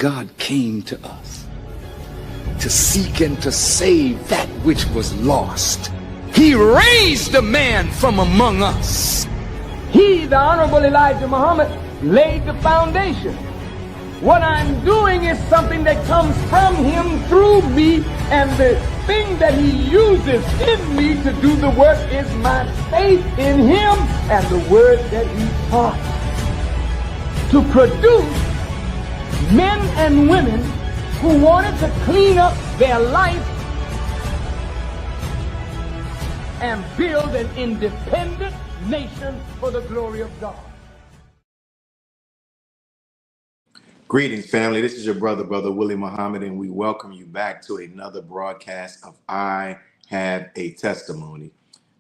God came to us to seek and to save that which was lost. He raised a man from among us. He, the Honorable Elijah Muhammad, laid the foundation. What I'm doing is something that comes from him through me, and the thing that he uses in me to do the work is my faith in him and the word that he taught. To produce men and women who wanted to clean up their life and build an independent nation for the glory of God. Greetings, family. This is your brother Louis Muhammad, and we welcome you back to another broadcast of I Have a Testimony.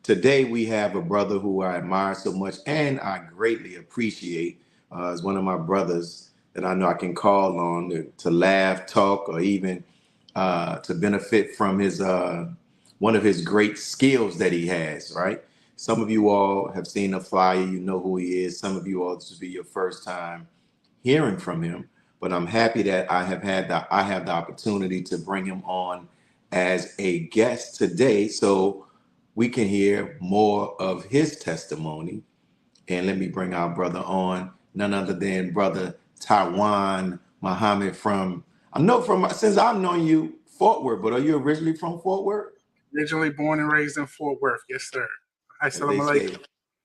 Today, we have a brother who I admire so much and I greatly appreciate as one of my brothers that I know I can call on to laugh, talk, or even to benefit from his one of his great skills that he has, right? Some of you all have seen the flyer, you know who he is. Some of you all, this will be your first time hearing from him. But I'm happy that I have the opportunity to bring him on as a guest today so we can hear more of his testimony. And let me bring our brother on, none other than Brother Tijuan Muhammad since I've known you, Fort Worth, but are you originally from Fort Worth? Originally born and raised in Fort Worth, yes, sir. Assalamu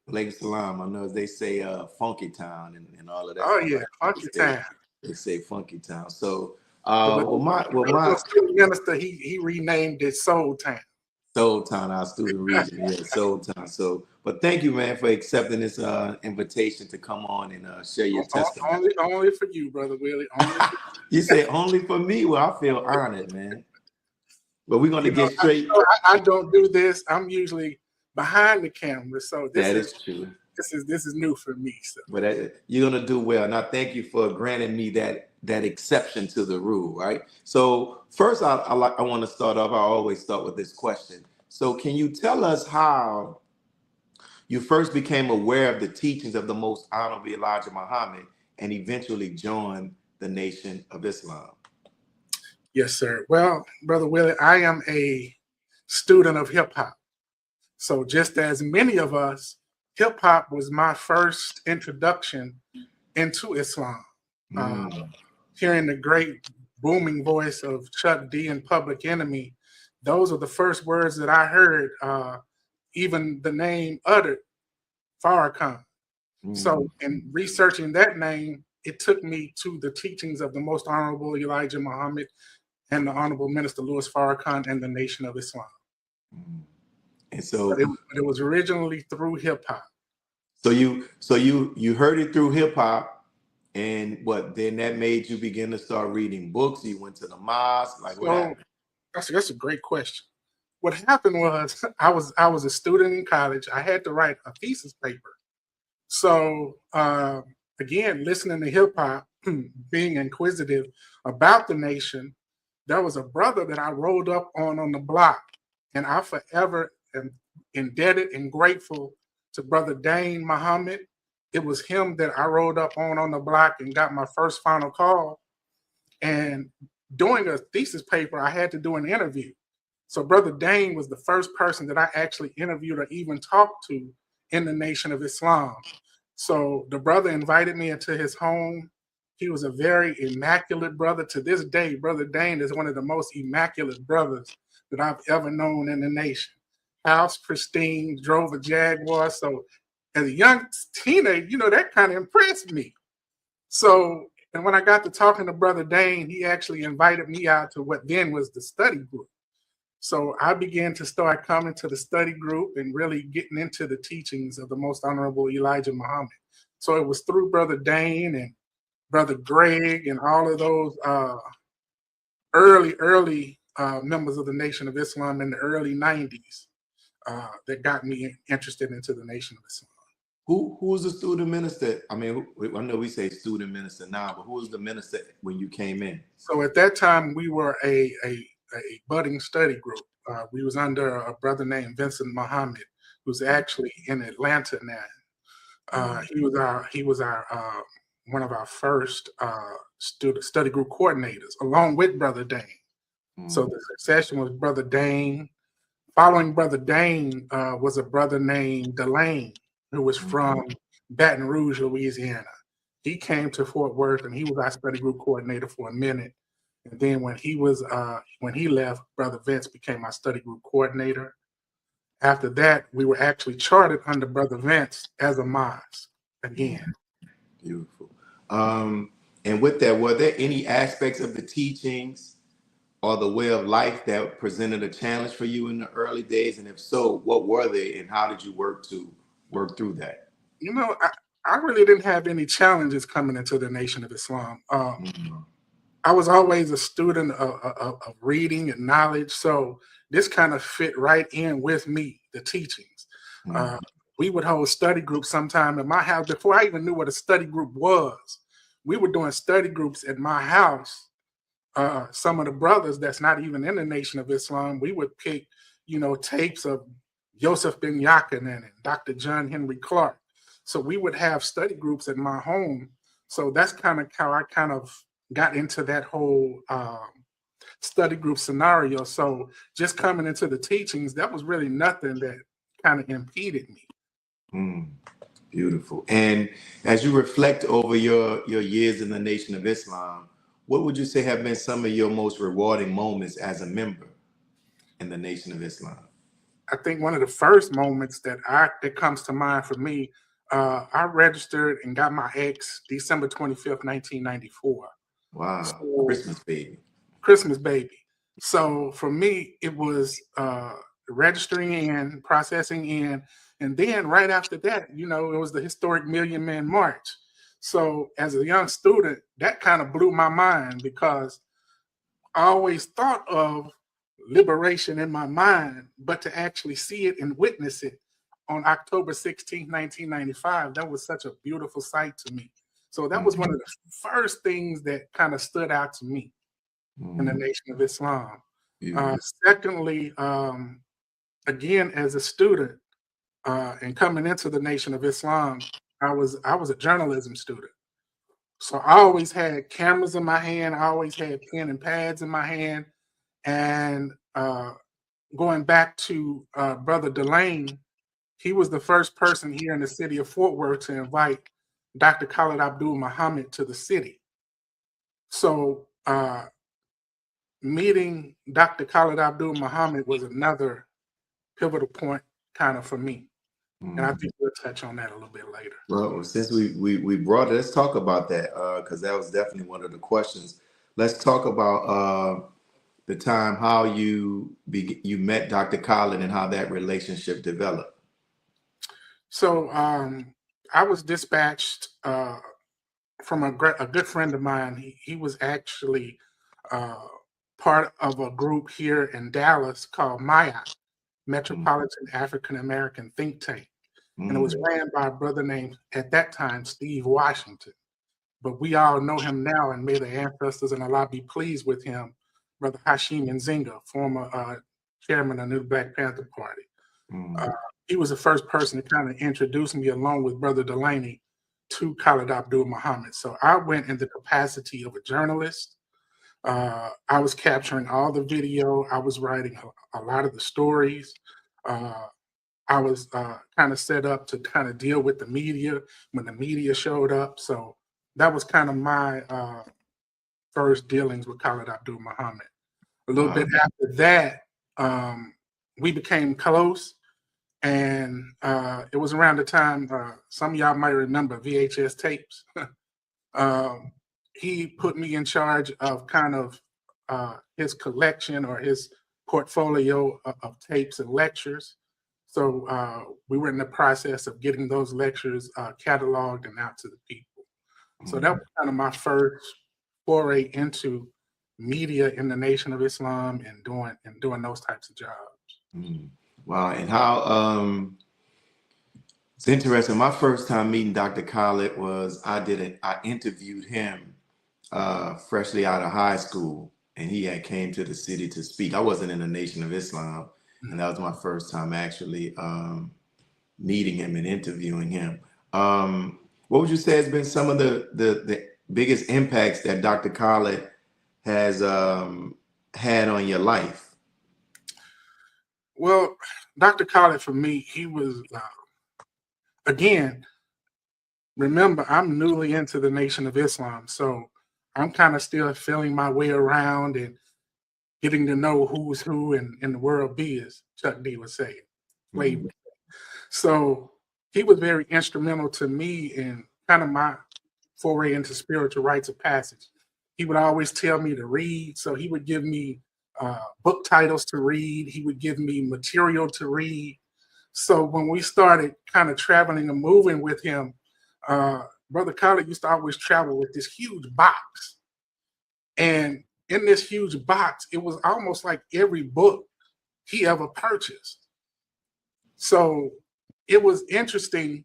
alaikum salam. I know they say Funky Town and all of that. Oh yeah, Funky Town. They say Funky Town. So, my student minister, he renamed it Soul Town. Soul Town, our student region, yeah, Soul Town. So, but thank you, man, for accepting this invitation to come on and share your testimony. Only for you, Brother Willie. You say only for me? Well, I feel honored, man. But we're going to get straight. I don't do this. I'm usually behind the camera, so that is true. This is new for me. So. But you're gonna do well, and I thank you for granting me that exception to the rule, right? So first, I want to start off. I always start with this question. So can you tell us how you first became aware of the teachings of the Most Honorable Elijah Muhammad and eventually joined the Nation of Islam? Yes, sir. Well, Brother Willie, I am a student of hip hop. So just as many of us, hip hop was my first introduction into Islam. Hearing the great booming voice of Chuck D and Public Enemy, those are the first words that I heard, even the name uttered, Farrakhan. So in researching that name, it took me to the teachings of the Most Honorable Elijah Muhammad and the Honorable Minister Louis Farrakhan and the Nation of Islam. And so it was originally through hip hop. So you heard it through hip hop, and then that made you begin to start reading books. You went to the mosque, what happened? That's a great question. What happened was I was a student in college. I had to write a thesis paper. So again, listening to hip hop, being inquisitive about the nation, there was a brother that I rolled up on the block, and I forever am indebted and grateful to Brother Dane Muhammad. It was him that I rolled up on the block and got my first final call. And doing a thesis paper, I had to do an interview. So Brother Dane was the first person that I actually interviewed or even talked to in the Nation of Islam. So the brother invited me into his home. He was a very immaculate brother. To this day, Brother Dane is one of the most immaculate brothers that I've ever known in the nation. House pristine, drove a Jaguar. So as a young teenager, that kind of impressed me. So, and when I got to talking to Brother Dane, he actually invited me out to what then was the study group. So I began to start coming to the study group and really getting into the teachings of the Most Honorable Elijah Muhammad. So it was through Brother Dane and Brother Greg and all of those early members of the Nation of Islam in the early 90s. That got me interested into the Nation of Islam. Who was the student minister? I mean, I know we say student minister now, but who was the minister when you came in? So at that time, we were a budding study group. We was under a brother named Vincent Muhammad, who's actually in Atlanta now. He was our one of our first study group coordinators, along with Brother Dane. So the succession was Brother Dane. Following Brother Dane was a brother named Delane, who was from Baton Rouge, Louisiana. He came to Fort Worth, and he was our study group coordinator for a minute. And then when he left, Brother Vince became my study group coordinator. After that, we were actually chartered under Brother Vince as a mosque again. Beautiful. And with that, were there any aspects of the teachings or the way of life that presented a challenge for you in the early days? And if so, what were they, and how did you work through that? You know, I really didn't have any challenges coming into the Nation of Islam. I was always a student of reading and knowledge, so this kind of fit right in with me, the teachings. We would hold study groups sometime at my house. Before I even knew what a study group was, we were doing study groups at my house. Some of the brothers that's not even in the Nation of Islam, we would pick, tapes of Yosef bin Yaqanan and Dr. John Henry Clark. So we would have study groups at my home. So that's kind of how I kind of got into that whole study group scenario. So just coming into the teachings, that was really nothing that kind of impeded me. Beautiful. And as you reflect over your years in the Nation of Islam, what would you say have been some of your most rewarding moments as a member in the Nation of Islam? I think one of the first moments that comes to mind for me, I registered and got my ex December 25th, 1994. Wow. So, Christmas baby. So for me, it was registering in, processing in, and then right after that, it was the historic Million Man March. So as a young student, that kind of blew my mind because I always thought of liberation in my mind, but to actually see it and witness it on October 16, 1995, that was such a beautiful sight to me. So that was one of the first things that kind of stood out to me in the Nation of Islam. Secondly, again, as a student and coming into the Nation of Islam, I was a journalism student. So I always had cameras in my hand. I always had pen and pads in my hand. And going back to Brother Delane, he was the first person here in the city of Fort Worth to invite Dr. Khalid Muhammad to the city. So meeting Dr. Khalid Muhammad was another pivotal point kind of for me. And I think we'll touch on that a little bit later. Well, since we brought it, let's talk about that because that was definitely one of the questions. Let's talk about the time how you met Dr. Khalid and how that relationship developed. So I was dispatched from a good friend of mine. He was actually part of a group here in Dallas called MIAT, Metropolitan African American Think Tank. And it was ran by a brother named, at that time, Steve Washington. But we all know him now, and may the ancestors and Allah be pleased with him, Brother Hashim Nzinga, former chairman of the New Black Panther Party. He was the first person to kind of introduce me, along with Brother Delaney, to Khalid Muhammad. So I went in the capacity of a journalist. I was capturing all the video. I was writing a lot of the stories. I was kind of set up to kind of deal with the media when the media showed up. So that was kind of my first dealings with Khalid Muhammad. A little bit after that, we became close. And it was around the time, some of y'all might remember VHS tapes. He put me in charge of kind of his collection or his portfolio of tapes and lectures. So we were in the process of getting those lectures cataloged and out to the people. So that was kind of my first foray into media in the Nation of Islam and doing those types of jobs. Wow, and how it's interesting. My first time meeting Dr. Khalid was I interviewed him freshly out of high school, and he had came to the city to speak. I wasn't in the Nation of Islam, and that was my first time actually meeting him and interviewing him. What would you say has been some of the biggest impacts that Dr. Khalid has had on your life? Well, Dr. Khalid, for me, he was, again, remember, I'm newly into the Nation of Islam. So I'm kind of still feeling my way around and getting to know who's who in the world B, as Chuck D would say. Mm, So he was very instrumental to me in kind of my foray into spiritual rites of passage. He would always tell me to read. So he would give me book titles to read. He would give me material to read. So when we started kind of traveling and moving with him, Brother Khalid used to always travel with this huge box. And in this huge box, it was almost like every book he ever purchased. So it was interesting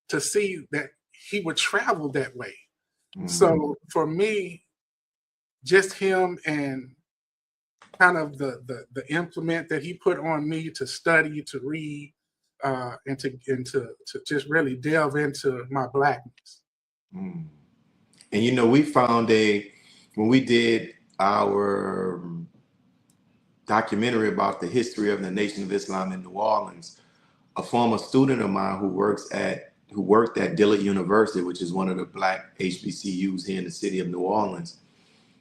to see that he would travel that way. So for me, just him and kind of the implement that he put on me to study, to read, and to just really delve into my Blackness. mm. And we found when we did our documentary about the history of the Nation of Islam in New Orleans, a former student of mine who worked at Dillard University, which is one of the Black HBCUs here in the city of New Orleans,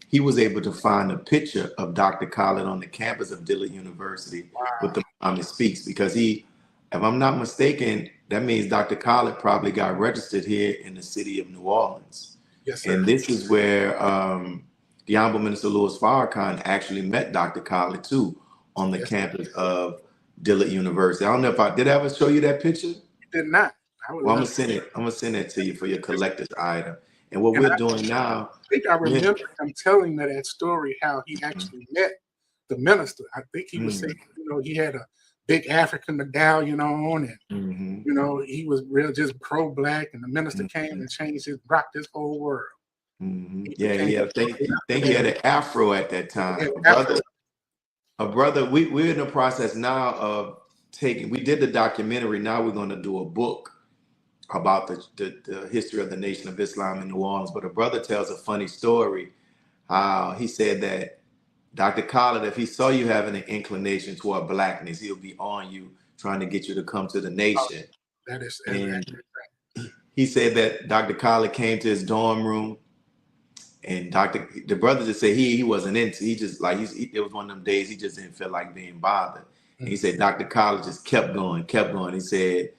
he was able to find a picture of Dr. Khalid on the campus of Dillard University with the Muhammad Speaks, because if I'm not mistaken, that means Dr. Khalid probably got registered here in the city of New Orleans. Yes, sir. And this is where the Honorable Minister Louis Farrakhan actually met Dr. Khalid too on the campus of Dillard University. I don't know if did I ever show you that picture? You did not. Well, I'm gonna send it to you for your collector's item. And what And we're doing now, I think I remember him telling me that story, how he actually met the minister. I think he was saying, he had a big African medallion on, and he was real just pro-Black, and the minister came and rocked his whole world. Yeah, I think he had an afro at that time. A brother, we're in the process now of we did the documentary, now we're gonna do a book about the history of the Nation of Islam in New Orleans. But a brother tells a funny story, how he said that Dr. Khalid, if he saw you having an inclination toward Blackness, he'll be on you, trying to get you to come to the nation. That is, and he said that Dr. Khalid came to his dorm room, and the brother just said he wasn't into, he just it was one of them days he just didn't feel like being bothered. And he said Dr. Khalid just kept going. He said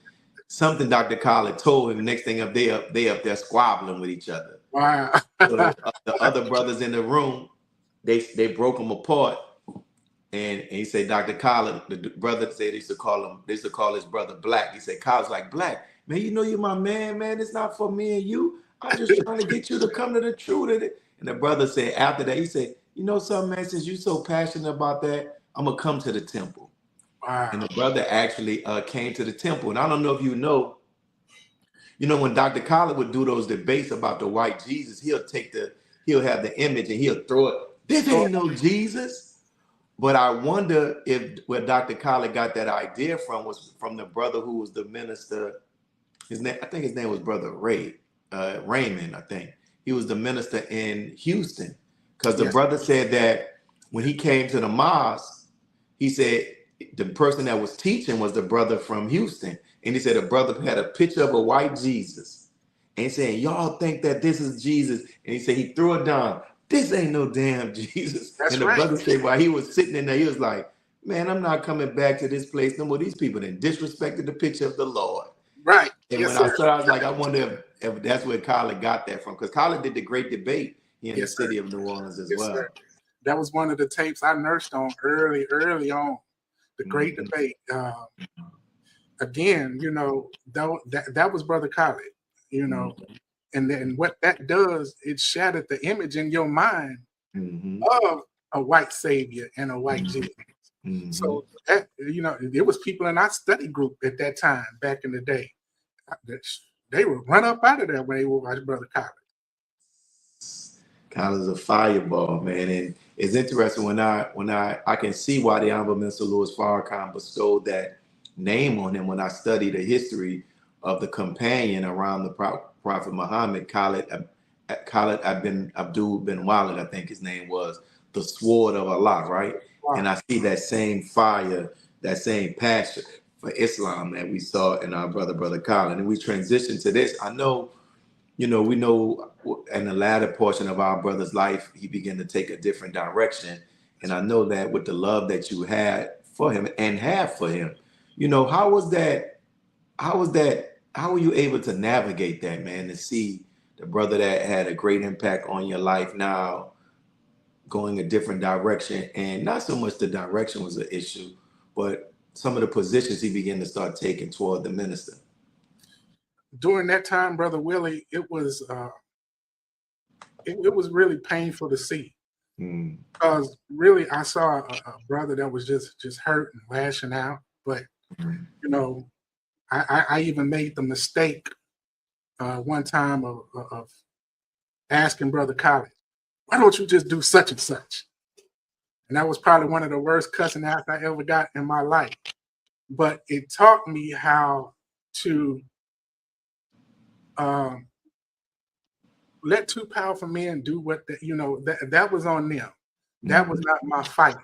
something Dr. Khalid told him, the next thing they up there squabbling with each other. Wow. So the other brothers in the room, they broke him apart. And he said, Dr. Khalid, the brother said they used to call his brother Black. He said, Khalid's like, Black, man, you're my man, it's not for me and you. I'm just trying to get you to come to the truth. And the brother said after that, he said, you know something, man, since you're so passionate about that, I'm gonna come to the temple. Wow. And the brother actually came to the temple. And I don't know if when Dr. Khalid would do those debates about the white Jesus, he'll have the image and he'll throw it. This ain't no Jesus. But I wonder if where Dr. Khalid got that idea from was from the brother who was the minister. I think his name was Brother Raymond, I think. He was the minister in Houston. Because the brother said that when he came to the mosque, he said the person that was teaching was the brother from Houston. And he said the brother had a picture of a white Jesus. And he said, y'all think that this is Jesus. And he said he threw it down. This ain't no damn Jesus. That's and the brother said while he was sitting in there, he was like, man, I'm not coming back to this place no more. These people then disrespected the picture of the Lord. Right. And when I saw, I was like, I wonder if that's where Khalid got that from. Because Khalid did the great debate here in the city of New Orleans as well. Sir. That was one of the tapes I nursed on early on. The great debate. Again, that was Brother Khalid, and then what that does, it shattered the image in your mind of a white savior and a white Jesus. So that, there was people in our study group at that time back in the day. They would run up out of there when they would watch Brother Khalid. Khalid's a fireball, man, and it's interesting when I can see why the Honorable Minister Louis Farrakhan bestowed that name on him when I study the history of the companion around the Prophet Muhammad, Khalid Abdul bin Walid, I think his name was, the sword of Allah, right? And I see that same fire, that same passion for Islam that we saw in our brother Khalid. And we transitioned to this. I know, we know in the latter portion of our brother's life, he began to take a different direction. And I know that with the love that you had for him and have for him, how was that? How were you able to navigate that, man, to see the brother that had a great impact on your life now going a different direction? And not so much the direction was an issue, but some of the positions he began to start taking toward the minister. During that time, Brother Willie, it was really painful to see. Because really I saw a brother that was just hurt and lashing out. But I even made the mistake one time of asking Brother Khalid, why don't you just do such and such? And that was probably one of the worst cussing outs I ever got in my life. But it taught me how to let two powerful men do what that was on them. That was not my fight.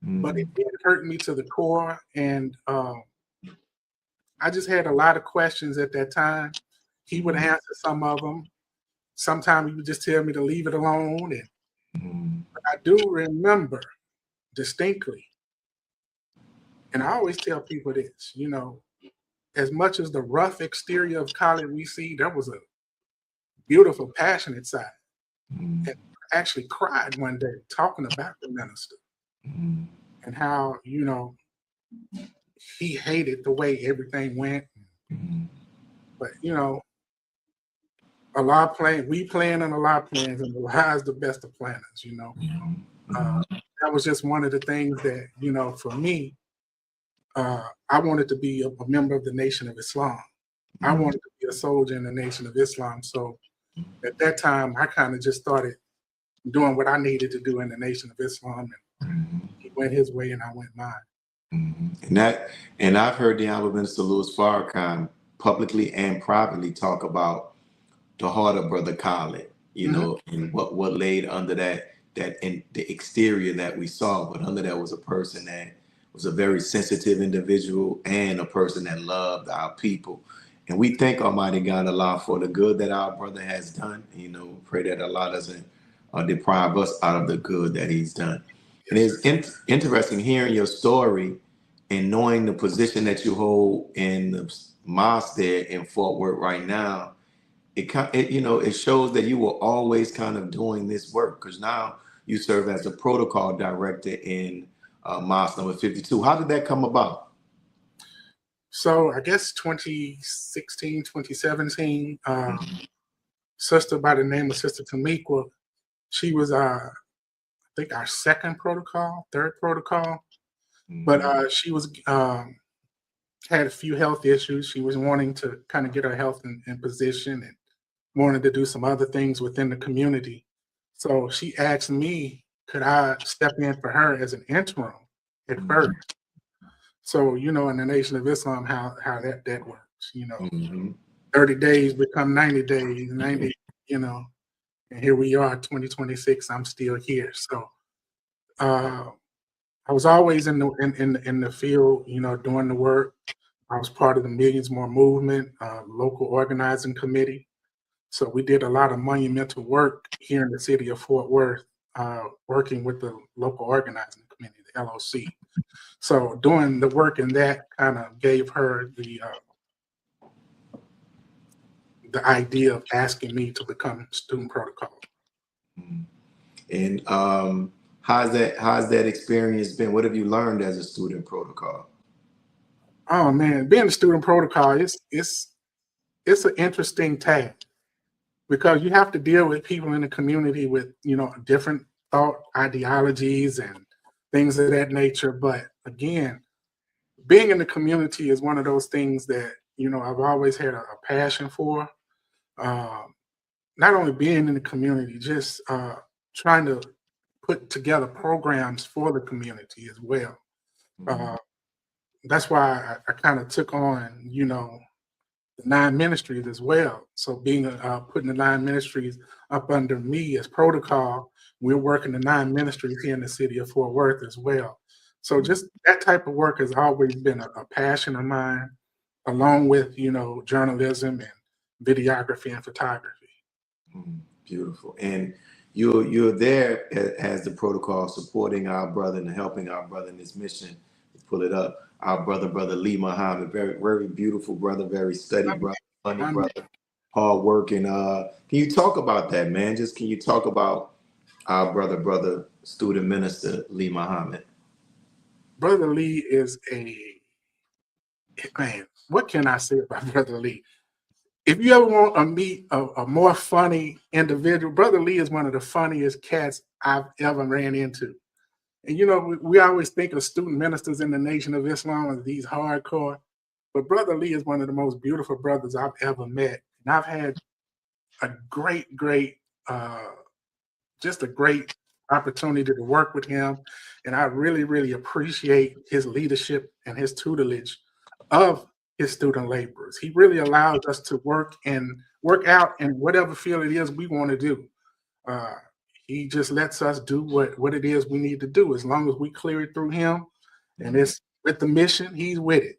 But it did hurt me to the core. And I just had a lot of questions at that time. He would answer some of them. Sometimes he would just tell me to leave it alone. And but I do remember distinctly, and I always tell people this, as much as the rough exterior of Khalid we see, there was a beautiful, passionate side. And I actually cried one day talking about the minister and how, he hated the way everything went. But, Allah plan, we plan and Allah plans, and Allah is the best of planners, That was just one of the things that, for me, I wanted to be a member of the Nation of Islam. I wanted to be a soldier in the Nation of Islam. So at that time, I kind of just started doing what I needed to do in the Nation of Islam. And he went his way and I went mine. And I've heard the Honorable Minister Louis Farrakhan publicly and privately talk about the heart of Brother Khalid, and what laid under that in the exterior that we saw, but under that was a person that was a very sensitive individual and a person that loved our people. And we thank Almighty God Allah for the good that our brother has done. Pray that Allah doesn't deprive us out of the good that he's done. And it's interesting hearing your story and knowing the position that you hold in the mosque there in Fort Worth right now. It shows that you were always kind of doing this work, because now you serve as the protocol director in mosque number 52. How did that come about? So I guess 2016, 2017, sister by the name of Sister Tamikwa, she was, I think, our third protocol. But she was had a few health issues. She was wanting to kind of get her health in position and wanted to do some other things within the community. So she asked me, could I step in for her as an interim at first? So, in the Nation of Islam, how that works, 30 days become 90 days, 90, and here we are, 2026, I'm still here. So I was always in the field, doing the work. I was part of the Millions More movement, local organizing committee. So we did a lot of monumental work here in the city of Fort Worth, working with the local organizing committee, the LOC. So doing the work in that kind of gave her the idea of asking me to become student protocol. And how's that experience been? What have you learned as a student protocol? Oh man, being a student protocol, it's an interesting task, because you have to deal with people in the community with different thought ideologies and things of that nature. But again, being in the community is one of those things that I've always had a passion for. Not only being in the community, just trying to put together programs for the community as well. That's why I kind of took on, the 9 ministries as well. So being putting the 9 ministries up under me as protocol, we're working the 9 ministries here in the city of Fort Worth as well. So just that type of work has always been a passion of mine, along with, journalism and videography and photography. Beautiful. And you're there as the protocol, supporting our brother and helping our brother in this mission. Let's pull it up. Our brother Louis Muhammad, very, very beautiful brother, very steady brother, funny brother, hard working. Can you talk about that, man? Just can you talk about our brother, student minister Louis Muhammad? Brother Lee is man, what can I say about Brother Lee? If you ever want to meet a more funny individual, Brother Lee is one of the funniest cats I've ever ran into. And, we always think of student ministers in the Nation of Islam as these hardcore, but Brother Lee is one of the most beautiful brothers I've ever met. And I've had a great, just a great opportunity to work with him. And I really, really appreciate his leadership and his tutelage of his student laborers. He really allows us to work out in whatever field it is we want to do. He just lets us do what it is we need to do. As long as we clear it through him and it's with the mission, he's with it.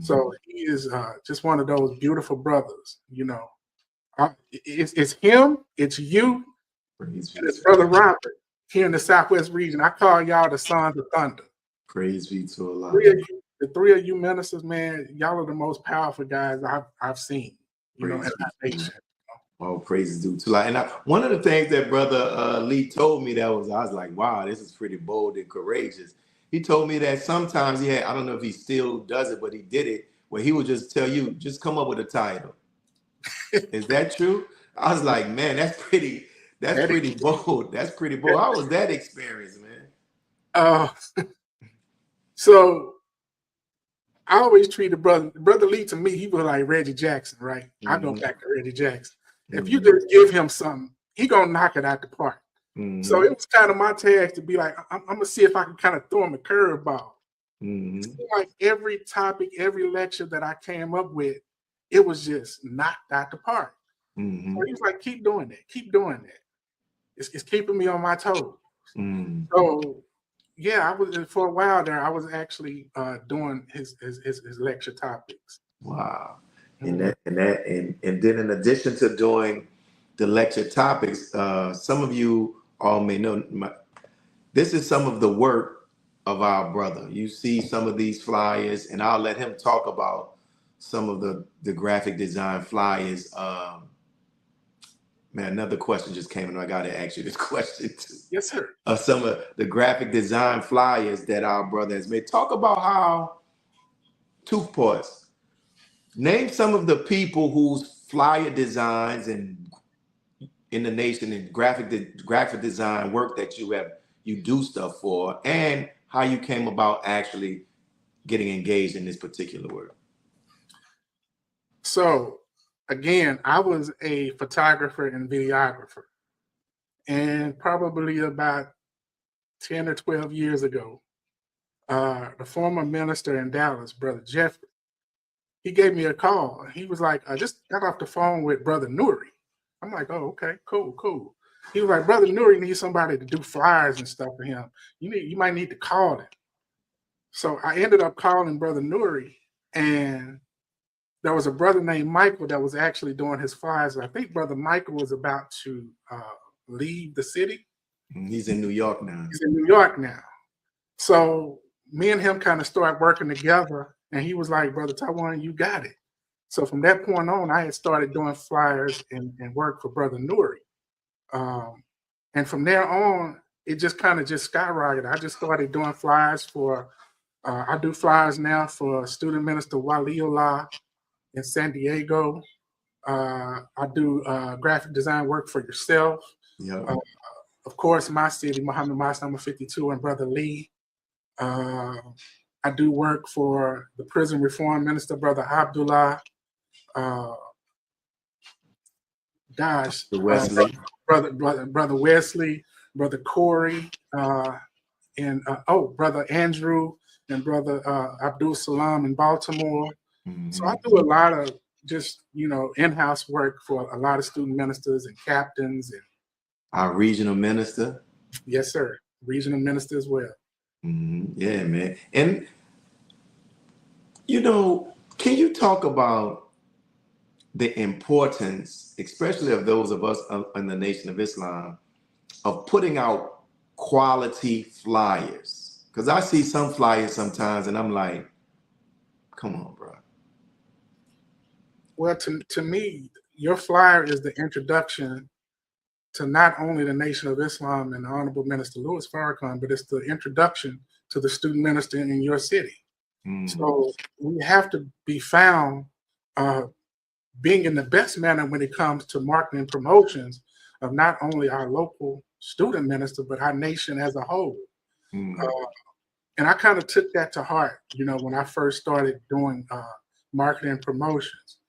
So he is just one of those beautiful brothers, It's him, it's you, and it's Brother Robert here in the Southwest region. I call y'all the Sons of Thunder. Praise be to Allah. The 3 of you ministers, man, y'all are the most powerful guys I've seen, in our nation. All praises due to Allah. And one of the things that Brother Lee told me I was like, wow, this is pretty bold and courageous. He told me that sometimes I don't know if he still does it, but he did it, where he would just tell you, just come up with a title. Is that true? I was like, man, that's pretty bold. That's pretty bold. How was that experience, man? So I always treated Brother Lee, to me, he was like Reggie Jackson, right? I go back to Reggie Jackson. If you just give him something, he gonna knock it out the park. So it was kind of my task to be like, I'm gonna see if I can kind of throw him a curveball. Like every topic, every lecture that I came up with, it was just knocked out the park. So he was like, keep doing that. It's keeping me on my toes. So yeah, I was, for a while there, I was actually doing his lecture topics. Wow. And then in addition to doing the lecture topics, some of you all may know this is some of the work of our brother. You see some of these flyers, and I'll let him talk about some of the graphic design flyers. Man, another question just came in. I got to ask you this question too. Yes, sir. Some of the graphic design flyers that our brother has made. Talk about how Toothpaste. Name some of the people whose flyer designs and in the nation and graphic design work that you do stuff for, and how you came about actually getting engaged in this particular work. So again, I was a photographer and videographer, and probably about 10 or 12 years ago, the former minister in Dallas, Brother Jeffrey, he gave me a call. He was like, I just got off the phone with Brother Nuri. I'm like, oh, okay, cool. He was like, Brother Nuri needs somebody to do flyers and stuff for him. You might need to call him. So I ended up calling Brother Nuri, and there was a brother named Michael that was actually doing his flyers. I think Brother Michael was about to leave the city. He's in New York now. So me and him kind of started working together, and he was like, Brother Tijuan, you got it. So from that point on, I had started doing flyers and work for Brother Nuri. And from there on, it just kind of skyrocketed. I just started doing flyers for, I do flyers now for student minister Waliullah in San Diego. I do graphic design work for yourself. Yeah. Of course, my city, Muhammad Mosque number 52, and Brother Lee. I do work for the prison reform minister, Brother Abdullah. Wesley. Brother Wesley, Brother Corey, and Brother Andrew and Brother Abdul Salam in Baltimore. So I do a lot of just, in-house work for a lot of student ministers and captains. And Our regional minister. yes, sir. Regional minister as well. Yeah, man. And, can you talk about the importance, especially of those of us in the Nation of Islam, of putting out quality flyers? Because I see some flyers sometimes and I'm like, come on, bro. Well, to me, your flyer is the introduction to not only the Nation of Islam and the Honorable Minister Louis Farrakhan, but it's the introduction to the student minister in your city. So we have to be found being in the best manner when it comes to marketing promotions of not only our local student minister, but our nation as a whole. And I kind of took that to heart, when I first started doing marketing promotions.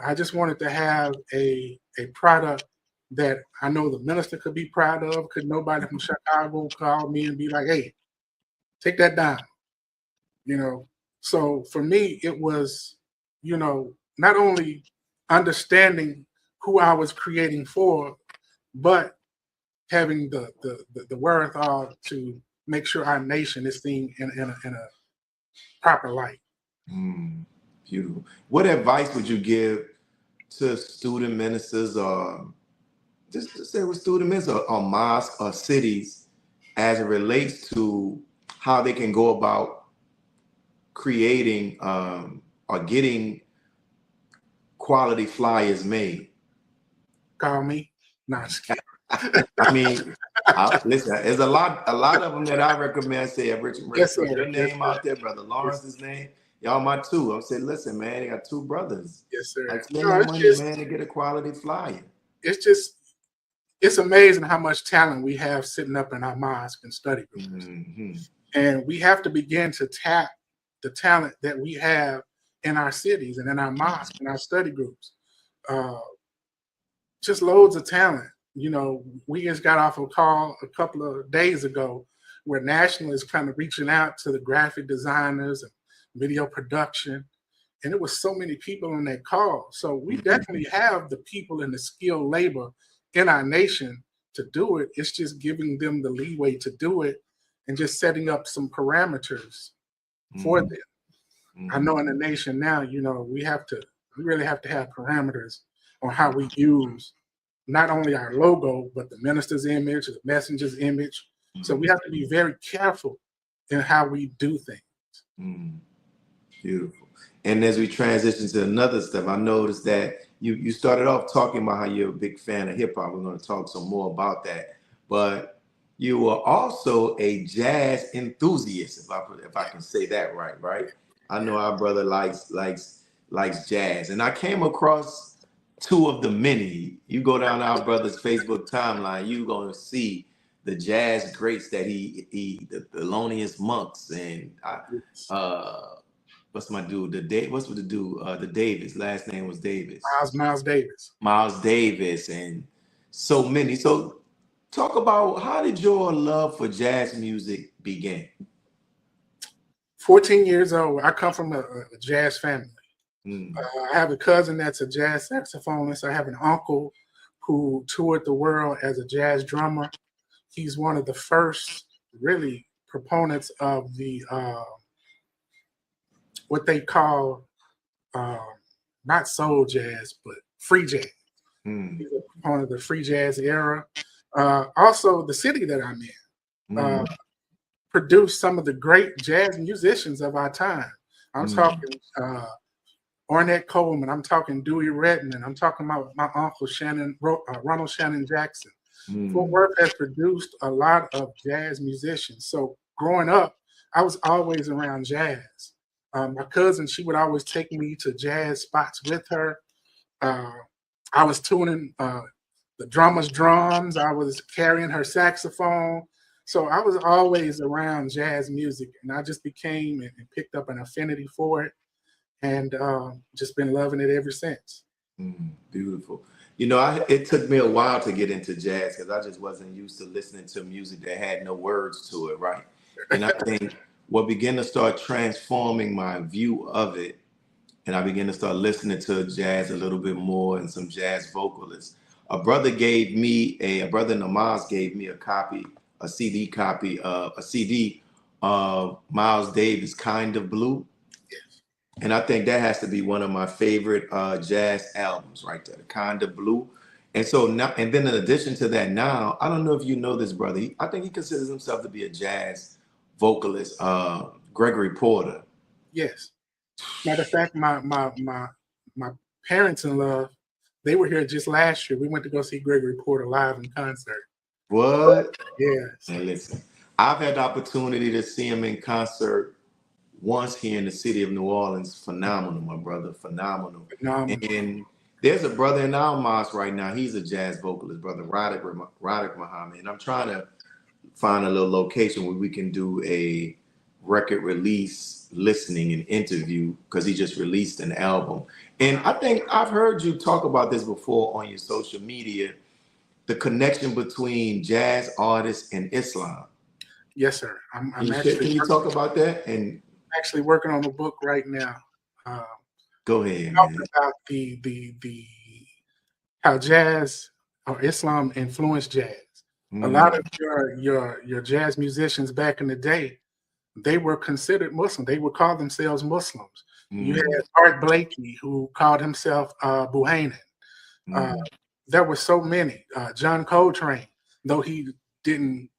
I just wanted to have a product that I know the minister could be proud of. Could nobody from Chicago call me and be like, hey, take that down? So for me, it was, not only understanding who I was creating for, but having the wherewithal to make sure our nation is seen in a proper light. Beautiful. What advice would you give to student ministers, or just to say with student ministers or mosques or cities, as it relates to how they can go about creating or getting quality flyers made? Call me. Not scared. I mean, listen, there's a lot of them that I recommend. Say, Richard, Yes, put sir. your name Yes, out there, Brother Lawrence's name. Y'all my two. I'm saying, listen, man, they got two brothers. yes, sir. I spend that money, man, to get a quality flyer. It's amazing how much talent we have sitting up in our mosque and study groups. And we have to begin to tap the talent that we have in our cities and in our mosques and our study groups. Just loads of talent. We just got off a call a couple of days ago where National is kind of reaching out to the graphic designers and video production. And it was so many people on that call. So we definitely have the people and the skilled labor in our nation to do it. It's just giving them the leeway to do it and just setting up some parameters for them. I know in the nation now, we really have to have parameters on how we use not only our logo, but the minister's image, the messenger's image. So we have to be very careful in how we do things. Beautiful. And as we transition to another step, I noticed that you started off talking about how you're a big fan of hip hop. We're going to talk some more about that. But you were also a jazz enthusiast, if I can say that right? I know our brother likes jazz, and I came across two of the many. You go down our brother's Facebook timeline, you're going to see the jazz greats that the Thelonious Monks and what's my dude? The Davis. Last name was Davis. Miles Davis. Miles Davis and so many. So talk about, how did your love for jazz music begin? 14 years old. I come from a jazz family. I have a cousin that's a jazz saxophonist. I have an uncle who toured the world as a jazz drummer. He's one of the first really proponents of the what they call not soul jazz, but free jazz. He's a proponent of the free jazz era. Also, the city that I'm in produced some of the great jazz musicians of our time. I'm talking Ornette Coleman. I'm talking Dewey Redman. I'm talking about my uncle Ronald Shannon Jackson. Fort Worth has produced a lot of jazz musicians. So growing up, I was always around jazz. My cousin, she would always take me to jazz spots with her. I was tuning the drummer's drums. I was carrying her saxophone. So I was always around jazz music, and I just became and picked up an affinity for it, and just been loving it ever since. Beautiful. It took me a while to get into jazz because I just wasn't used to listening to music that had no words to it, right? And I think what began to start transforming my view of it and I began to start listening to jazz a little bit more and some jazz vocalists. A brother Namaz gave me a CD copy, a CD of Miles Davis, Kind of Blue. And I think that has to be one of my favorite jazz albums right there, Kind of Blue. And so now, and then in addition to that, now, I don't know if you know this brother. I think he considers himself to be a jazz vocalist, Gregory Porter. Yes. Matter of fact, my parents in law, they were here just last year. We went to go see Gregory Porter live in concert. What? Yes. And listen, I've had the opportunity to see him in concert once here in the city of New Orleans. Phenomenal, my brother. Phenomenal. And there's a brother in our mosque right now. He's a jazz vocalist, Brother Radic Muhammad. And I'm trying to find a little location where we can do a record release listening and interview, because he just released an album. And I think I've heard you talk about this before on your social media, the connection between jazz artists and Islam. Yes, sir. Can you talk about that? And actually working on a book right now. Go ahead. Talking about the how jazz or Islam influenced jazz. A lot of your jazz musicians back in the day, they were considered Muslim. They would call themselves Muslims. You had Art Blakey, who called himself Buhanan. There were so many. John Coltrane, though he didn't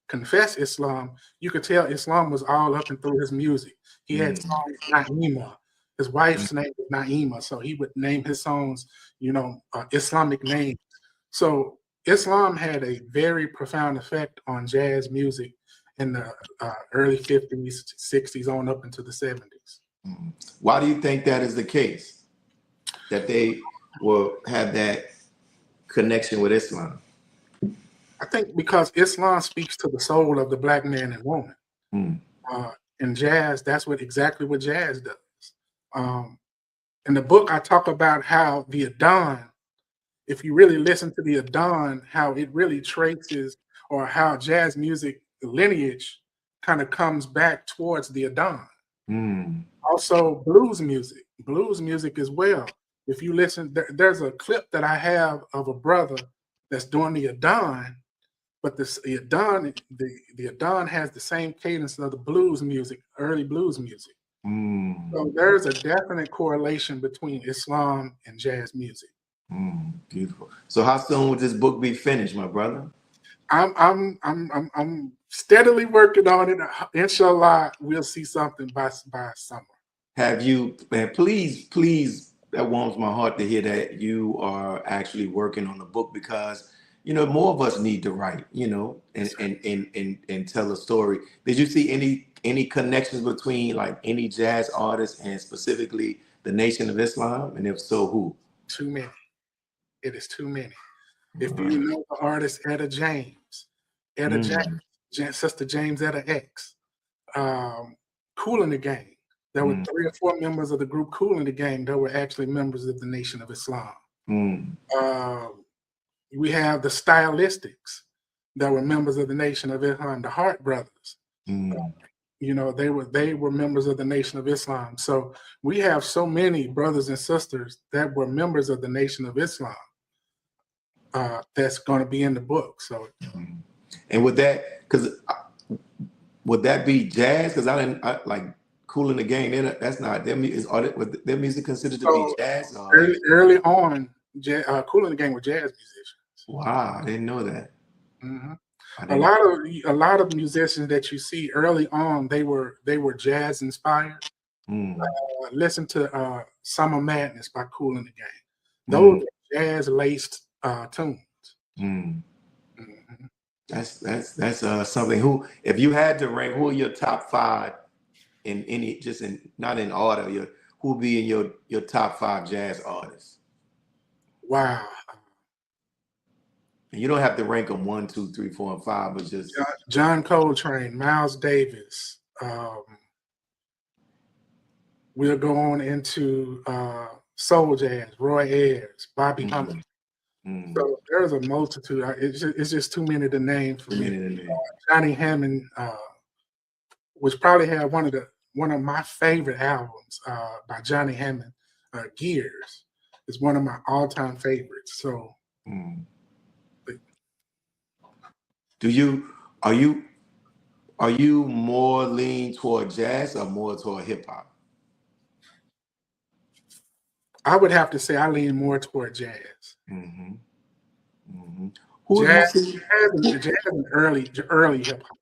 confess Islam, you could tell Islam was all up and through his music. He had songs, Naima. His wife's name was Naima, so he would name his songs, Islamic names. So Islam had a very profound effect on jazz music in the early 50s, 60s, on up into the 70s. Why do you think that is the case? That they will have that connection with Islam? I think because Islam speaks to the soul of the black man and woman. In jazz, that's exactly what jazz does. In the book, I talk about how the Adhan, if you really listen to the Adhan, how it really traces, or how jazz music lineage kind of comes back towards the Adhan. Also, blues music as well. If you listen, there's a clip that I have of a brother that's doing the Adhan, but the Adhan has the same cadence of the blues music, early blues music. So there's a definite correlation between Islam and jazz music. Beautiful. So how soon would this book be finished, my brother? I'm steadily working on it. Inshallah, we'll see something by summer. Have you, man, please, that warms my heart to hear that you are actually working on the book, because more of us need to write, and tell a story. Did you see any connections between like any jazz artists and specifically the Nation of Islam? And if so, who? Too many. It is too many. If you know the artist Etta James, Sister James Etta X, Kool and the Gang. There were 3 or 4 members of the group Kool and the Gang that were actually members of the Nation of Islam. We have the Stylistics that were members of the Nation of Islam, the Hart Brothers. They were members of the Nation of Islam. So we have so many brothers and sisters that were members of the Nation of Islam that's going to be in the book. So, and would that be jazz? Because I like Kool and the Gang. That's not their music. Was their music considered to be jazz? Early on, Kool and the Gang were jazz musicians. Wow, I didn't know that. A lot of musicians that you see early on, they were jazz inspired. Listen to Summer Madness by Kool and the Gang. Those are jazz laced tunes. That's something. Who, if you had to rank, who are your top 5 in any, not in order, who would be in your top 5 jazz artists? Wow. And you don't have to rank them 1, 2, 3, 4, and 5, but just John Coltrane, Miles Davis. We'll go on into soul jazz, Roy Ayers, Bobby Humphrey. So there's a multitude. It's just too many to name for me. Johnny Hammond, which probably had one of my favorite albums by Johnny Hammond, Gears is one of my all-time favorites. So, are you more lean toward jazz or more toward hip hop? I would have to say I lean more toward jazz. Who have you Jazz, seen? jazz and early hip hop.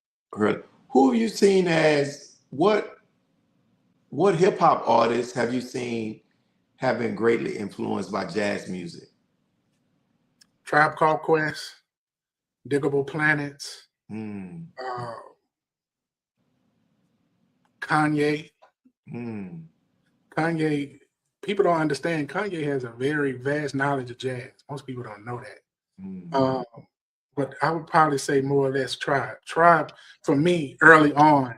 Who have you seen as what hip hop artists have you seen have been greatly influenced by jazz music? Tribe Called Quest, Diggable Planets, Kanye. Kanye, people don't understand. Kanye has a very vast knowledge of jazz. Most people don't know that. But I would probably say more or less Tribe. Tribe, for me, early on,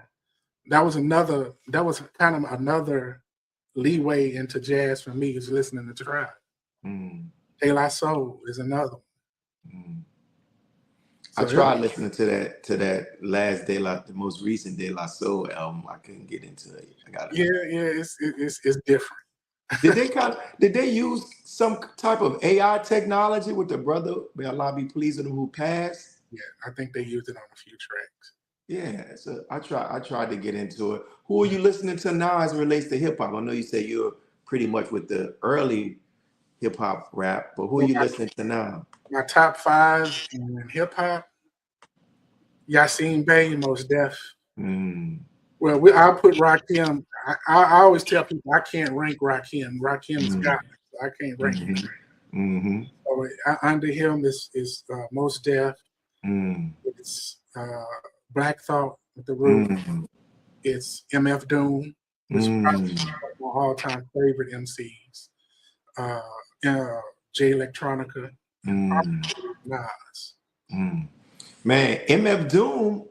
that was kind of another leeway into jazz for me, is listening to Tribe. De La Soul is another one. I tried listening to that last the most recent De La Soul album. I couldn't get into it. It's different. Did they use some type of AI technology with the brother? May Allah be pleased with him, who passed? Yeah, I think they used it on a few tracks. Yeah, so I tried to get into it. Who are you listening to now as it relates to hip hop? I know you say you're pretty much with the early hip hop rap, but who are you listening to now? My top 5 in hip hop: Yasin Bey, Mos Def. Well, I'll put Rakim. I always tell people I can't rank Rakim. Rakim's God. So I can't rank him. So under him is Mos Def. It's Black Thought with the Roof. It's MF Doom, which is probably one of my all-time favorite MCs. Jay Electronica, Nas. Man, MF Doom,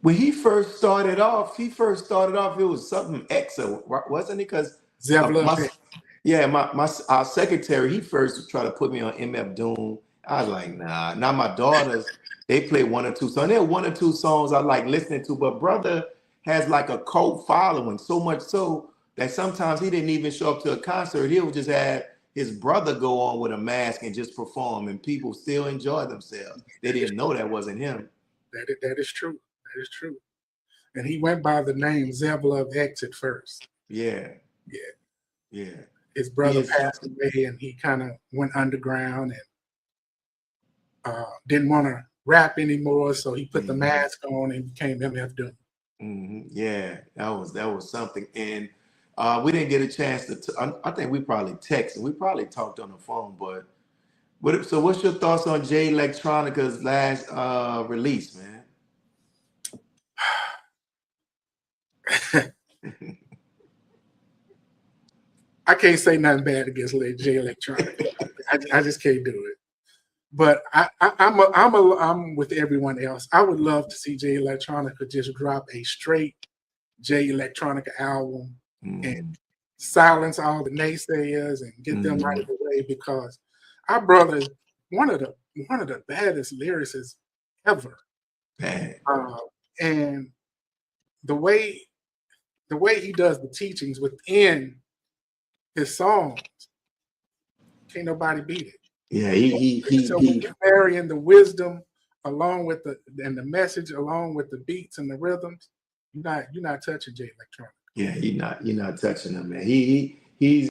when he first started off, it was something X, wasn't it? Because our secretary, he first tried to put me on MF Doom. I was like, nah. Now my daughters, they play 1 or 2 songs. There are 1 or 2 songs I like listening to, but brother has like a cult following, so much so that sometimes he didn't even show up to a concert. He'll just have his brother go on with a mask and just perform, and people still enjoy themselves. They didn't know that wasn't him. That is true. That is true. And he went by the name Zebulon X at first. Yeah. His brother passed away, and he kind of went underground and didn't want to rap anymore, so he put the mask on and became MF Doom. Yeah, that was something. And we didn't get a chance to. I think we probably texted. We probably talked on the phone. But so, what's your thoughts on Jay Electronica's last release, man? I can't say nothing bad against Jay Electronica. I just can't do it. But I'm with everyone else. I would love to see Jay Electronica just drop a straight Jay Electronica album and silence all the naysayers and get them right away, because our brother is one of the baddest lyricists ever. And the way he does the teachings within his songs, can't nobody beat it. Yeah, when you're marrying the wisdom along with the message, along with the beats and the rhythms, you're not touching Jay Electronica. Yeah, you're not touching him, man. He's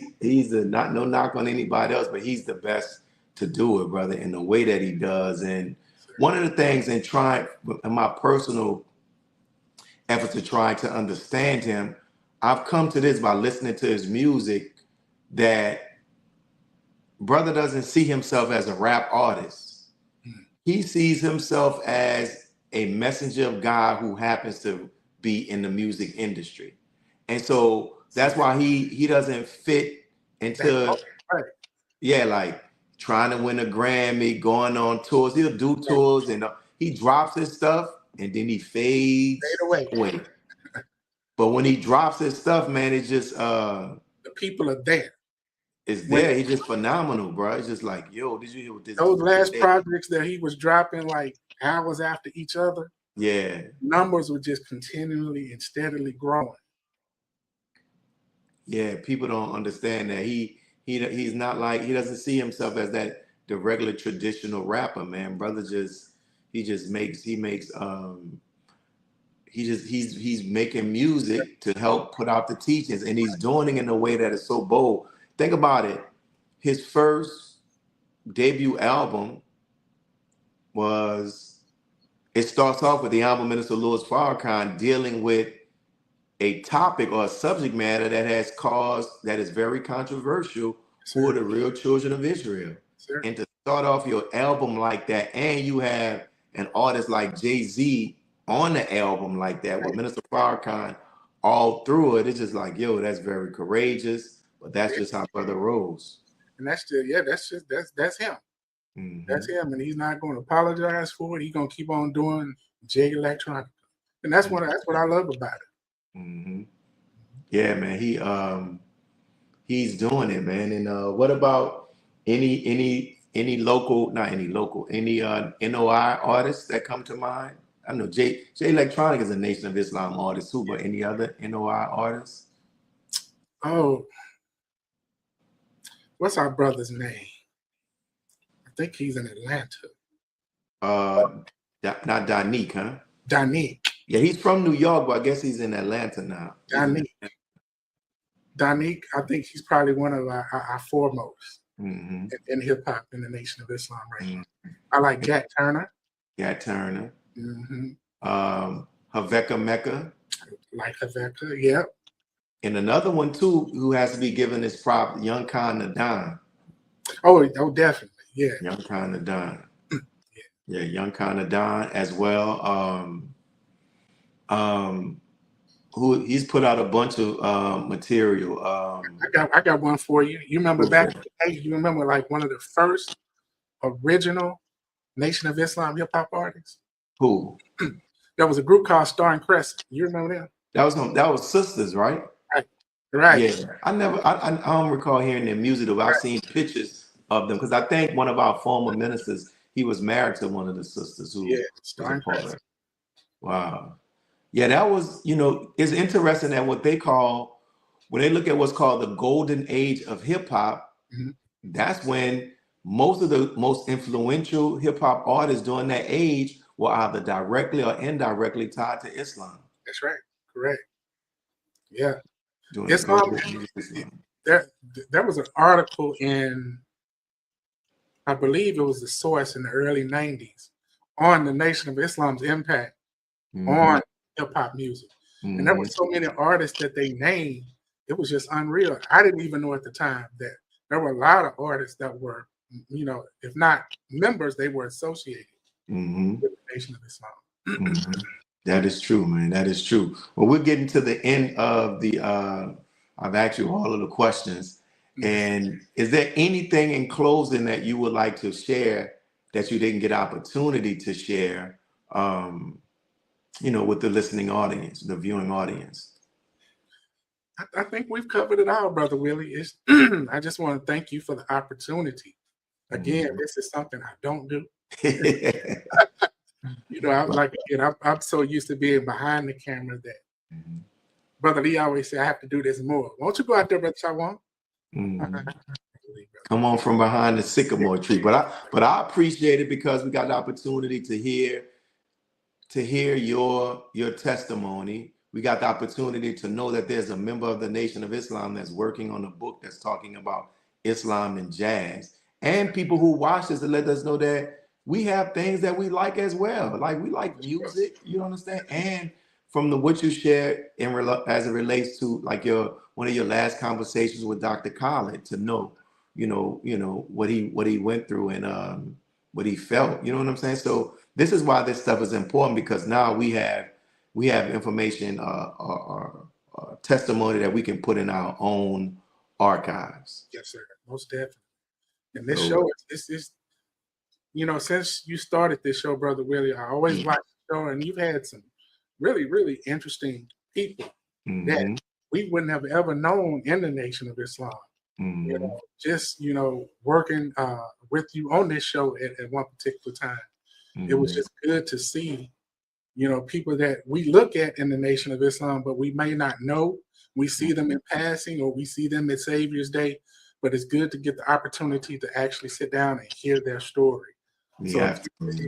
the no knock on anybody else, but he's the best to do it, brother, in the way that he does. And one of the things in my personal effort to try to understand him, I've come to this by listening to his music, that brother doesn't see himself as a rap artist. He sees himself as a messenger of God who happens to be in the music industry. And so that's why he doesn't fit into, like trying to win a Grammy, going on tours. He'll do tours and he drops his stuff and then he fades away. But when he drops his stuff, man, it's just the people are there. It's there. He's just phenomenal, bro. It's just like, yo, did you hear what this? Those last projects that he was dropping like hours after each other. Yeah. Numbers were just continually and steadily growing. Yeah, people don't understand that he's not like, he doesn't see himself as the regular traditional rapper, man. Brother he's making music to help put out the teachings, and he's doing it in a way that is so bold. Think about it. His first debut album was, it starts off with the Honorable Minister Louis Farrakhan dealing with a topic or a subject matter that is very controversial for the real children of Israel. Sure. And to start off your album like that, and you have an artist like Jay-Z on the album like that, with Minister Farrakhan all through it, it's just like, yo, that's very courageous, but that's just how brother rolls. And that's him. Mm-hmm. That's him, and he's not going to apologize for it. He's going to keep on doing J Electronica, and that's what I love about it. Mm-hmm. Yeah, man, he's doing it, man. And what about any NOI artists that come to mind? I know J Electronic is a Nation of Islam artist too, but any other NOI artists? Oh, what's our brother's name? I think he's in Atlanta. Not Danique, huh? Danique. Yeah, he's from New York, but I guess he's in Atlanta now. Danique, I think he's probably one of our foremost in hip hop in the Nation of Islam right now. Mm-hmm. I like Jack Turner. Mm-hmm. Haveka Mecca. Like Haveka, yep. And another one too, who has to be given his prop, Young Khan Nadan. Oh, definitely, yeah. Young Khan Nadan. Yeah, Young Khan Nadan as well. Who he's put out a bunch of material. I got one for you. You remember back in the day, you remember like one of the first original Nation of Islam hip hop artists? Who? There was a group called Star and Crescent. You remember them? That was Sisters, right? Right. Yeah. I don't recall hearing their music, though. I've seen pictures of them because I think one of our former ministers, he was married to one of the sisters who Star and Crescent. Wow. Yeah, that was, it's interesting that when they look at what's called the golden age of hip hop, that's when most of the most influential hip hop artists during that age were either directly or indirectly tied to Islam. That's right. Correct. Yeah. Islam. There was an article in, I believe it was The Source in the early 90s, on the Nation of Islam's impact on hip hop music. And there were so many artists that they named, it was just unreal. I didn't even know at the time that there were a lot of artists that were, if not members, they were associated with the Nation of Islam. That is true, man. That is true. Well, we're getting to the end of I've asked you all of the questions. And is there anything in closing that you would like to share that you didn't get opportunity to share, with the listening audience, the viewing audience? I think we've covered it all, Brother Willie. I just want to thank you for the opportunity. Again, this is something I don't do. I'm so used to being behind the camera that Brother Lee always say I have to do this more. Won't you go out there, Brother Tijuan? Come on from behind the sycamore tree. But I appreciate it because we got the opportunity to hear your testimony. We got the opportunity to know that there's a member of the Nation of Islam that's working on a book that's talking about Islam and jazz. And people who watch this to let us know that we have things that we like as well. Like we like music, you understand? And from what you shared as it relates to like one of your last conversations with Dr. Khalid, to know, what he went through and what he felt. You know what I'm saying? So this is why this stuff is important, because now we have information or testimony that we can put in our own archives. Yes, sir. Most definitely. And this show is since you started this show, Brother Willie, I always watch the show, and you've had some really, really interesting people that we wouldn't have ever known in the Nation of Islam. Working with you on this show at one particular time. It was just good to see, people that we look at in the Nation of Islam, but we may not know. We see them in passing, or we see them at Savior's Day, but it's good to get the opportunity to actually sit down and hear their story. So Yeah. this is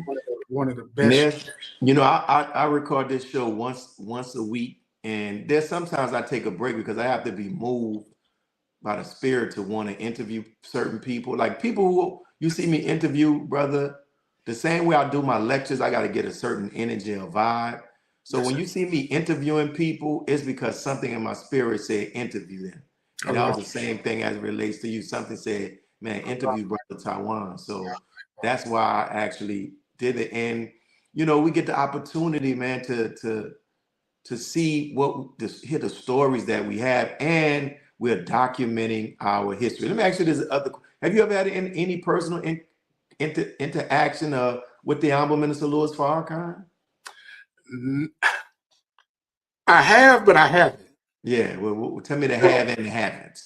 one of the And best. I record this show once a week, and there's sometimes I take a break because I have to be moved by the spirit to want to interview certain people. Like people who you see me interview, brother, the same way I do my lectures, I got to get a certain energy or vibe. So when you see me interviewing people, it's because something in my spirit said interview them. And that was the same thing as it relates to you. Something said, man, interview Brother Tijuan. So that's why I actually did it. And we get the opportunity, man, to see hear the stories that we have, and we're documenting our history. Let me ask you this other: have you ever had any personal interaction with the Honorable Minister Louis Farrakhan? I have, but I haven't. Yeah, well, tell me the have and the haven't.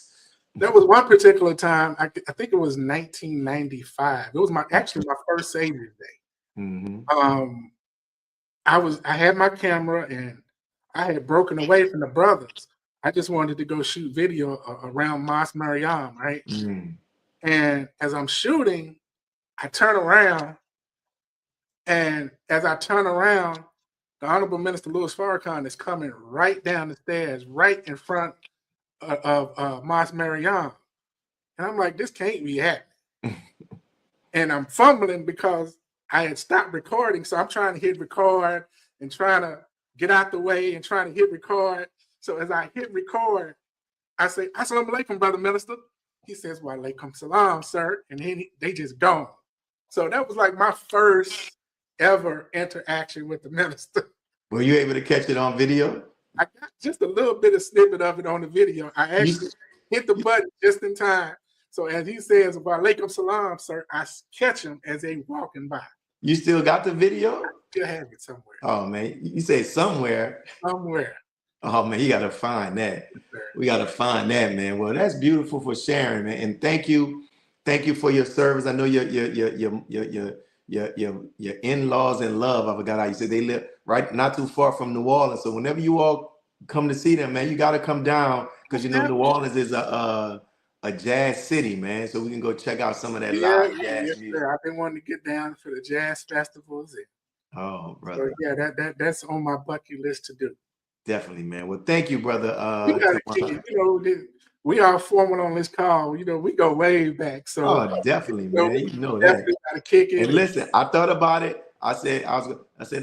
There was one particular time, I think it was 1995. It was actually my first Savior's Day. Mm-hmm. I had my camera, and I had broken away from the brothers. I just wanted to go shoot video around Mosque Mariam, right? Mm-hmm. And as I'm shooting, I turn around, and as I turn around, the Honorable Minister Louis Farrakhan is coming right down the stairs, right in front of Mosque Mariam. And I'm like, this can't be happening. And I'm fumbling because I had stopped recording. So I'm trying to hit record and trying to get out the way and trying to hit record. So as I hit record, I say, Assalamu alaikum, Brother Minister. He says, Wa alaikum salam, sir. And then they just gone. So that was like my first ever interaction with the minister. Were you able to catch it on video? I got just a little bit of snippet of it on the video. I actually hit the button just in time. So as he says, Wa alaikum salam, sir, I catch him as they walking by. You still got the video? I still have it somewhere. Oh, man. You say somewhere. Somewhere. Oh, man, you got to find that. We got to find that, man. Well, that's beautiful for sharing, man. And thank you for your service. I know your in-laws in love, I forgot how you said, they live right not too far from New Orleans. So whenever you all come to see them, man, you got to come down because New Orleans is a jazz city, man. So we can go check out some of that live jazz music. I've been wanting to get down for the jazz festivals. Oh, brother. So yeah, that's on my bucket list to do. Definitely, man. Well, thank you, brother. We gotta kick it. We are formal on this call. We go way back. So definitely, man. You know that. Gotta kick it. And listen, I thought about it. I said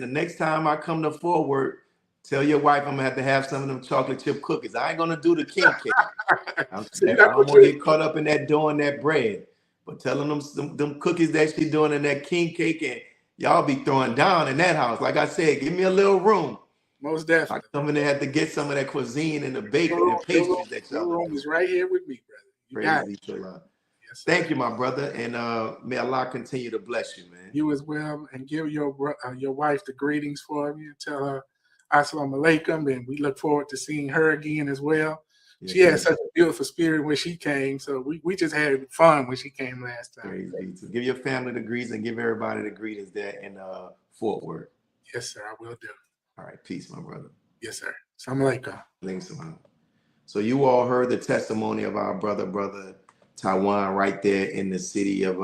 the next time I come to Forward, tell your wife I'm gonna have some of them chocolate chip cookies. I ain't gonna do the king cake. I don't want to get caught up in that doing that bread. But telling them cookies that she doing in that king cake, and y'all be throwing down in that house. Like I said, give me a little room. Most definitely. Like somebody had to get some of that cuisine and the bacon and pastries that y'all. Your room is right here with me, brother. Praise be to Allah. Yes, thank you, my brother, and may Allah continue to bless you, man. You as well, and give your wife the greetings for me, and tell her Assalamu alaikum, and we look forward to seeing her again as well. Yes, she had such a beautiful spirit when she came, so we just had fun when she came last time. Praise be to. Give your family the greetings and give everybody the greetings there in Fort Worth. Yes, sir, I will do. All right, peace, my brother. Yes, sir. Assalamu alaikum. So you all heard the testimony of our brother Tijuan right there in the city of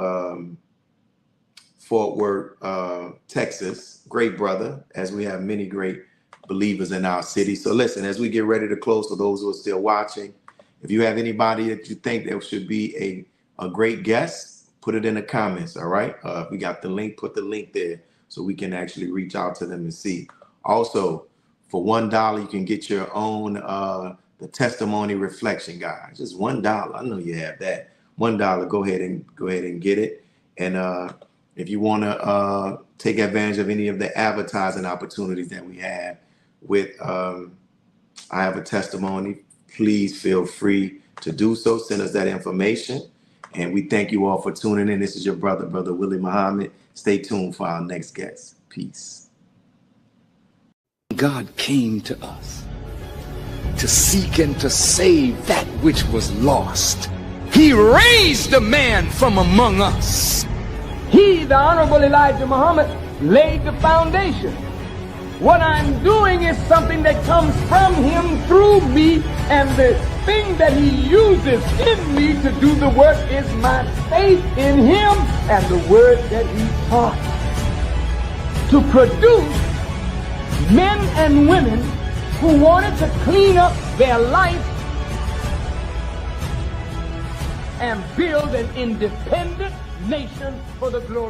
Fort Worth, Texas. Great brother, as we have many great believers in our city. So listen, as we get ready to close, for those who are still watching, if you have anybody that you think that should be a great guest, put it in the comments, all right? If we got the link, put the link there so we can actually reach out to them and see. Also, for $1, you can get your own the testimony reflection guide. Just $1. I know you have that. $1. Go ahead and get it. And if you want to take advantage of any of the advertising opportunities that we have with I Have a Testimony, please feel free to do so. Send us that information. And we thank you all for tuning in. This is your brother Louis Muhammad. Stay tuned for our next guest. Peace. God came to us to seek and to save that which was lost. He raised a man from among us. He, the Honorable Elijah Muhammad, laid the foundation. What I'm doing is something that comes from him through me, and the thing that he uses in me to do the work is my faith in him and the word that he taught. To produce men and women who wanted to clean up their life and build an independent nation for the glory